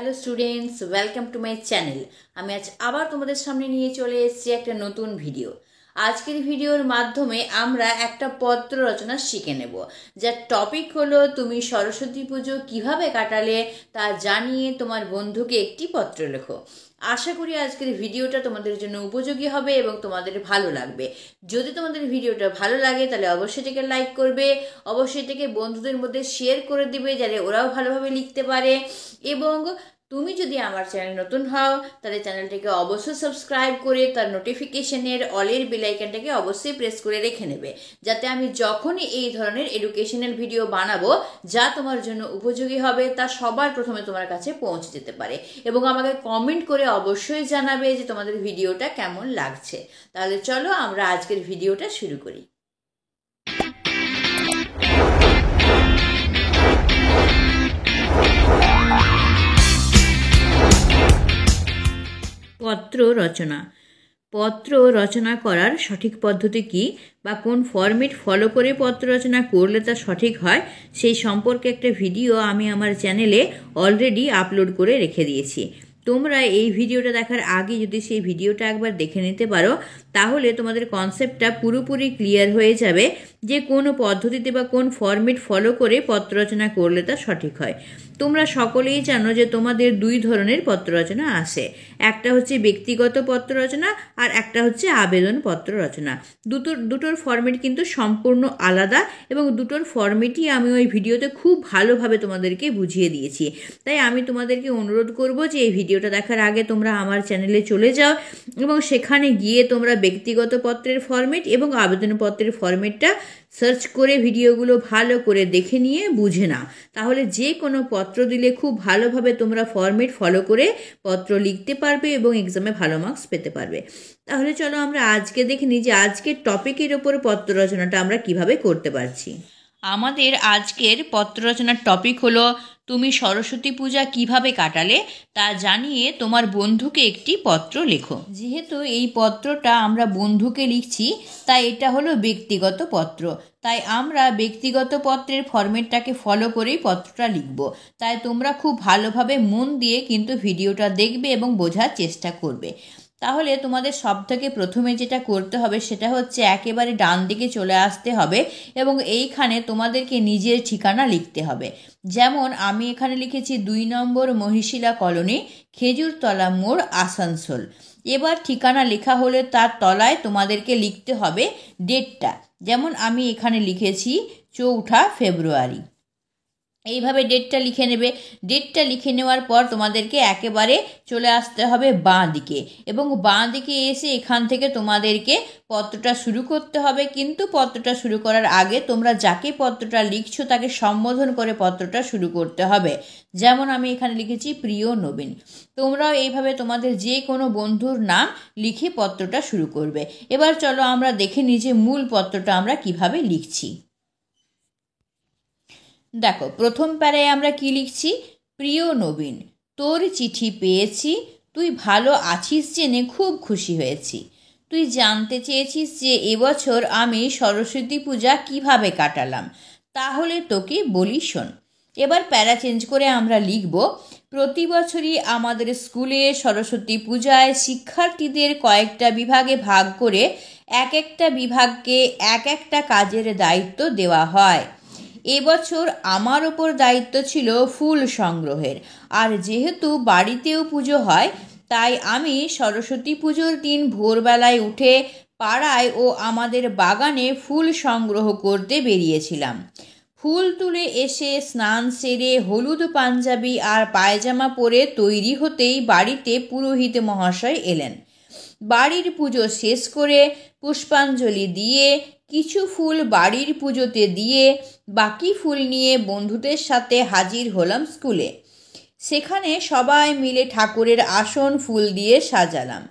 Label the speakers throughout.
Speaker 1: Hello students, welcome to my channel. আমি আজ আবার তোমাদের সামনে নিয়ে চলে এসেছি একটা নতুন ভিডিও। আজকের ভিডিওর মাধ্যমে আমরা একটা পত্র রচনা শিখে নেব, যার টপিক হলো তুমি সরস্বতী পুজো কিভাবে কাটালে তা জানিয়ে তোমার বন্ধুকে একটি পত্র লেখো। আশা করি আজকের ভিডিওটা তোমাদের জন্য উপযোগী হবে এবং তোমাদের ভালো লাগবে। যদি তোমাদের ভিডিওটা ভালো লাগে তাহলে অবশ্যই এটাকে লাইক করবে, অবশ্যই এটাকে বন্ধুদের মধ্যে শেয়ার করে দিবে যাতে ওরাও ভালোভাবে লিখতে পারে। এবং তুমি যদি আমার চ্যানেল নতুন হও তাহলে চ্যানেলটাকে অবশ্যই সাবস্ক্রাইব করে তার নোটিফিকেশনের অলের বেল আইকনটাকে অবশ্যই প্রেস করে রেখে নেবে, যাতে আমি যখনই এই ধরনের এডুকেশনাল ভিডিও বানাবো যা তোমার জন্য উপযোগী হবে তা সবার প্রথমে তোমার কাছে পৌঁছে যেতে পারে। এবং আমাকে কমেন্ট করে অবশ্যই জানাবে যে তোমাদের ভিডিওটা কেমন লাগছে। তাহলে চলো আমরা আজকের ভিডিওটা শুরু করি। পত্র রচনা করার সঠিক পদ্ধতি কী বা কোন ফরম্যাট ফলো করে পত্র রচনা করলে তা সঠিক হয় সেই সম্পর্কে একটা ভিডিও আমি আমার চ্যানেলে অলরেডি আপলোড করে রেখে দিয়েছি। তোমরা এই ভিডিওটা দেখার আগে যদি সেই ভিডিওটা একবার দেখে নিতে পারো তাহলে তোমাদের কনসেপ্টটা পুরোপুরি ক্লিয়ার হয়ে যাবে যে কোন পদ্ধতিতে বা কোন ফরম্যাট ফলো করে পত্র রচনা করলে তা সঠিক হয়। তোমরা সকলেই জানো যে তোমাদের দুই ধরনের পত্র রচনা আসে, একটা হচ্ছে ব্যক্তিগত পত্র রচনা আর একটা হচ্ছে আবেদন পত্র রচনা। দুটোর ফরম্যাট কিন্তু সম্পূর্ণ আলাদা এবং দুটোর ফরম্যাটই আমি ওই ভিডিওতে খুব ভালোভাবে তোমাদেরকে বুঝিয়ে দিয়েছি। তাই আমি তোমাদেরকে অনুরোধ করব যে এই ভিডিওটা দেখার আগে তোমরা আমার চ্যানেলে চলে যাও এবং সেখানে গিয়ে তোমরা ব্যক্তিগত পত্রের ফরম্যাট এবং আবেদনপত্রের ফরম্যাটটা সার্চ করে ভিডিওগুলো ভালো করে দেখে নিয়ে বুঝে নাও। তাহলে যে কোনো পত্র দিলে খুব ভালোভাবে তোমরা ফরম্যাট ফলো করে পত্র লিখতে পারবে এবং এক্সামে ভালো মার্কস পেতে পারবে। তাহলে চলো আমরা আজকে দেখে নিই যে আজকের টপিকের ওপর পত্র রচনাটা আমরা কিভাবে করতে পারছি। আমাদের আজকের পত্র রচনার টপিক হলো তুমি সরস্বতী পূজা কিভাবে কাটালে তা জানিয়ে তোমার বন্ধুকে একটি পত্র লেখো। যেহেতু এই পত্রটা আমরা বন্ধুকে লিখছি তাই এটা হলো ব্যক্তিগত পত্র, তাই আমরা ব্যক্তিগত পত্রের ফরম্যাটটাকে ফলো করেই পত্রটা লিখব। তাই তোমরা খুব ভালোভাবে মন দিয়ে কিন্তু ভিডিওটা দেখবে এবং বোঝার চেষ্টা করবে। তাহলে তোমাদের সবথেকে প্রথমে যেটা করতে হবে সেটা হচ্ছে একেবারে ডান দিকে চলে আসতে হবে এবং এইখানে তোমাদেরকে নিজের ঠিকানা লিখতে হবে। যেমন আমি এখানে লিখেছি 2 নম্বর মহিশিলা কলোনি, খেজুরতলা মোড়, আসানসোল। এবার ঠিকানা লেখা হলে তার তলায় তোমাদেরকে লিখতে হবে ডেটটা। যেমন আমি এখানে লিখেছি 4 ফেব্রুয়ারি। এইভাবে ডেটটা লিখে নেবে। ডেটটা লিখে নেওয়ার পর তোমাদেরকে একেবারে চলে আসতে হবে বাঁ দিকে এবং বাঁ দিকে এসে এখান থেকে তোমাদেরকে পত্রটা শুরু করতে হবে। কিন্তু পত্রটা শুরু করার আগে তোমরা যাকে পত্রটা লিখছো তাকে সম্বোধন করে পত্রটা শুরু করতে হবে। যেমন আমি এখানে লিখেছি প্রিয় নবীন। তোমরাও এইভাবে তোমাদের যে কোনো বন্ধুর নাম লিখে পত্রটা শুরু করবে। এবার চলো আমরা দেখে নিই যে মূল পত্রটা আমরা কিভাবে লিখছি। দেখো, প্রথম প্যারায় আমরা কি লিখছি? প্রিয় নবীন, তোর চিঠি পেয়েছি, তুই ভালো আছিস জেনে খুব খুশি হয়েছি। তুই জানতে চেয়েছিস যে এবছর আমি সরস্বতী পূজা কিভাবে কাটালাম, তাহলে তোকে বলি শোন। এবার প্যারা চেঞ্জ করে আমরা লিখব, প্রতি বছরই আমাদের স্কুলে সরস্বতী পূজায় শিক্ষার্থীদের কয়েকটা বিভাগে ভাগ করে এক একটা বিভাগকে এক একটা কাজের দায়িত্ব দেওয়া হয়। এবছর আমার ওপর দায়িত্ব ছিল ফুল সংগ্রহের, আর যেহেতু বাড়িতেও পুজো হয় তাই আমি সরস্বতী পুজোর দিন ভোরবেলায় উঠে পাড়ায় ও আমাদের বাগানে ফুল সংগ্রহ করতে বেরিয়েছিলাম। ফুল তুলে এসে স্নান সেরে হলুদ পাঞ্জাবি আর পায়জামা পরে তৈরি হতেই বাড়িতে পুরোহিত মহাশয় এলেন। বাড়ির পুজো শেষ করে পুষ্পাঞ্জলি দিয়ে কিছু ফুল বাড়ির পুজোতে দিয়ে বাকি ফুল নিয়ে বন্ধুদের সাথে হাজির হলাম স্কুলে। সেখানে সবাই মিলে ঠাকুরের আসন ফুল দিয়ে সাজালাম।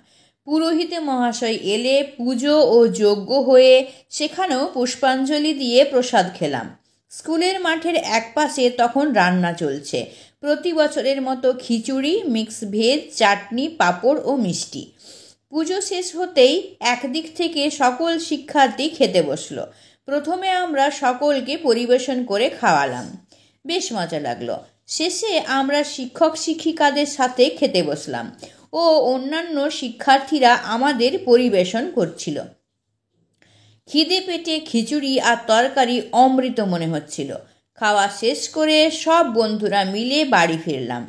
Speaker 1: পুরোহিত মহাশয় এলে পুজো ও যজ্ঞ হয়ে সেখানেও পুষ্পাঞ্জলি দিয়ে প্রসাদ খেলাম। স্কুলের মাঠের একপাশে তখন রান্না চলছে, প্রতি বছরের মতো খিচুড়ি, মিক্স ভেজ, চাটনি, পাঁপড় ও মিষ্টি। পুজো শেষ হতেই একদিক থেকে সকল শিক্ষার্থী খেতে বসলো। প্রথমে আমরা সকলকে পরিবেশন করে খাওয়ালাম, বেশ মজা লাগলো। শেষে আমরা শিক্ষক শিক্ষিকাদের সাথে খেতে বসলাম ও অন্যান্য শিক্ষার্থীরা আমাদের পরিবেশন করছিল। খিদে পেটে খিচুড়ি আর তরকারি অমৃত মনে হচ্ছিল। খাওয়া শেষ করে সব বন্ধুরা মিলে বাড়ি ফিরলাম।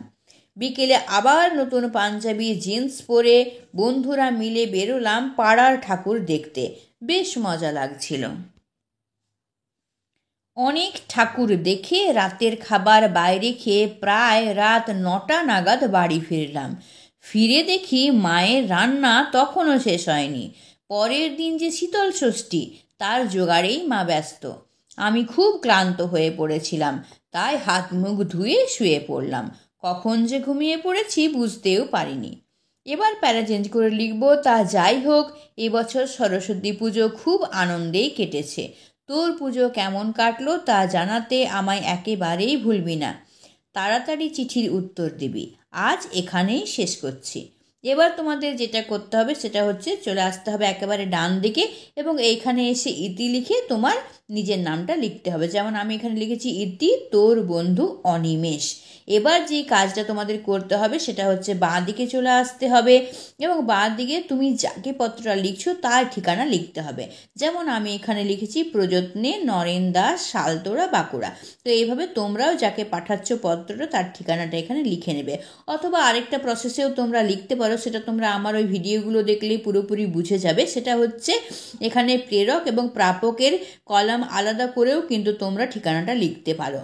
Speaker 1: বিকেলে আবার নতুন পাঞ্জাবি জিন্স পরে বন্ধুরা মিলে বেরোলাম পাড়ার ঠাকুর দেখতে। বেশ মজা লাগছিল। অনেক ঠাকুর দেখে রাতের খাবার বাইরে খেয়ে প্রায় রাত 9টা নাগাদ বাড়ি ফিরলাম। ফিরে দেখি মায়ের রান্না তখনও শেষ হয়নি। পরের দিন যে শীতল ষষ্ঠী, তার জোগাড়েই মা ব্যস্ত। আমি খুব ক্লান্ত হয়ে পড়েছিলাম, তাই হাত মুখ ধুয়ে শুয়ে পড়লাম। কখন যে ঘুমিয়ে পড়েছি বুঝতেও পারিনি। এবার প্যারা চেঞ্জ করে লিখব, তা যাই হোক, এবছর সরস্বতী পুজো খুব আনন্দেই কেটেছে। তোর পুজো কেমন কাটলো তা জানাতে আমায় একেবারেই ভুলবি না। তাড়াতাড়ি চিঠির উত্তর দিবি। আজ এখানেই শেষ করছি। এবার তোমাদের যেটা করতে হবে সেটা হচ্ছে চলে আসতে হবে একেবারে ডান দিকে এবং এইখানে এসে ইতি লিখে তোমার নিজের নামটা লিখতে হবে। যেমন আমি এখানে লিখেছি ইতি, তোর বন্ধু অনিমেষ। এবার যে কাজটা তোমাদের করতে হবে সেটা হচ্ছে বাঁ দিকে চলে আসতে হবে এবং বাঁ দিকে তুমি যাকে পত্রটা লিখছো তার ঠিকানা লিখতে হবে। যেমন আমি এখানে লিখেছি প্রযত্নে নরেন দাস, শালতোড়া, বাঁকুড়া। তো এইভাবে তোমরাও যাকে পাঠাচ্ছ পত্রটা তার ঠিকানাটা এখানে লিখে নেবে। অথবা আরেকটা প্রসেসেও তোমরা লিখতে পারো, সেটা তোমরা আমার ওই ভিডিওগুলো দেখলেই পুরোপুরি বুঝে যাবে। সেটা হচ্ছে এখানে প্রেরক এবং প্রাপকের কলাম আলাদা করেও কিন্তু তোমরা ঠিকানাটা লিখতে পারো।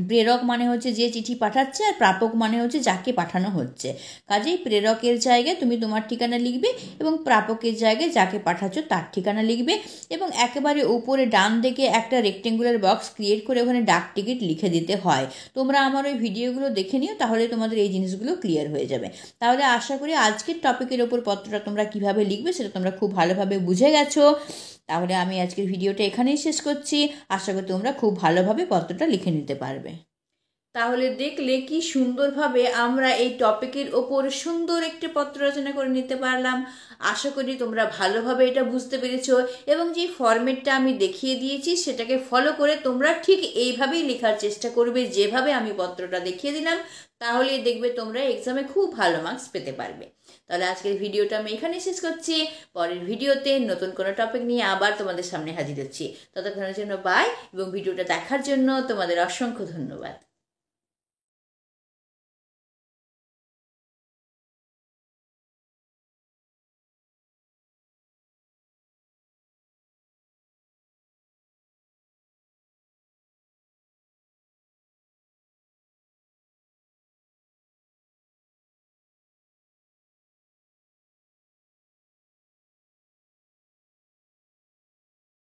Speaker 1: প্রেরক মানে হচ্ছে যে চিঠি পাঠাচ্ছে আর প্রাপক মানে হচ্ছে যাকে পাঠানো হচ্ছে। কাজেই প্রেরকের জায়গায় তুমি তোমার ঠিকানা লিখবে এবং প্রাপকের জায়গায় যাকে পাঠাচ্ছ তার ঠিকানা লিখবে এবং একেবারে উপরে ডান দিকে একটা রেক্টেঙ্গুলার বক্স ক্রিয়েট করে ওখানে ডাক টিকিট লিখে দিতে হয়। তোমরা আমার ওই ভিডিওগুলো দেখে নিও, তাহলে তোমাদের এই জিনিসগুলো ক্লিয়ার হয়ে যাবে। তাহলে আশা করি আজকের টপিকের ওপর পত্রটা তোমরা কিভাবে লিখবে সেটা তোমরা খুব ভালোভাবে বুঝে গেছো। তাহলে আমি আজকের ভিডিওটা এখানেই শেষ করছি। আশা করি তোমরা খুব ভালোভাবে পত্রটা লিখে নিতে পারবে। তাহলে দেখলে কি সুন্দরভাবে আমরা এই টপিকের ওপর সুন্দর একটি পত্র রচনা করে নিতে পারলাম। আশা করি তোমরা ভালোভাবে এটা বুঝতে পেরেছো এবং যে ফরম্যাটটা আমি দেখিয়ে দিয়েছি সেটাকে ফলো করে তোমরা ঠিক এইভাবেই লেখার চেষ্টা করবে যেভাবে আমি পত্রটা দেখিয়ে দিলাম। তাহলে দেখবে তোমরা এক্সামে খুব ভালো মার্কস পেতে পারবে। তাহলে আজকের ভিডিওটা আমি এখানেই শেষ করছি। পরের ভিডিওতে নতুন কোনো টপিক নিয়ে আবার তোমাদের সামনে হাজির হচ্ছি। ততক্ষণের জন্য বাই এবং ভিডিওটা দেখার জন্য তোমাদের অসংখ্য ধন্যবাদ।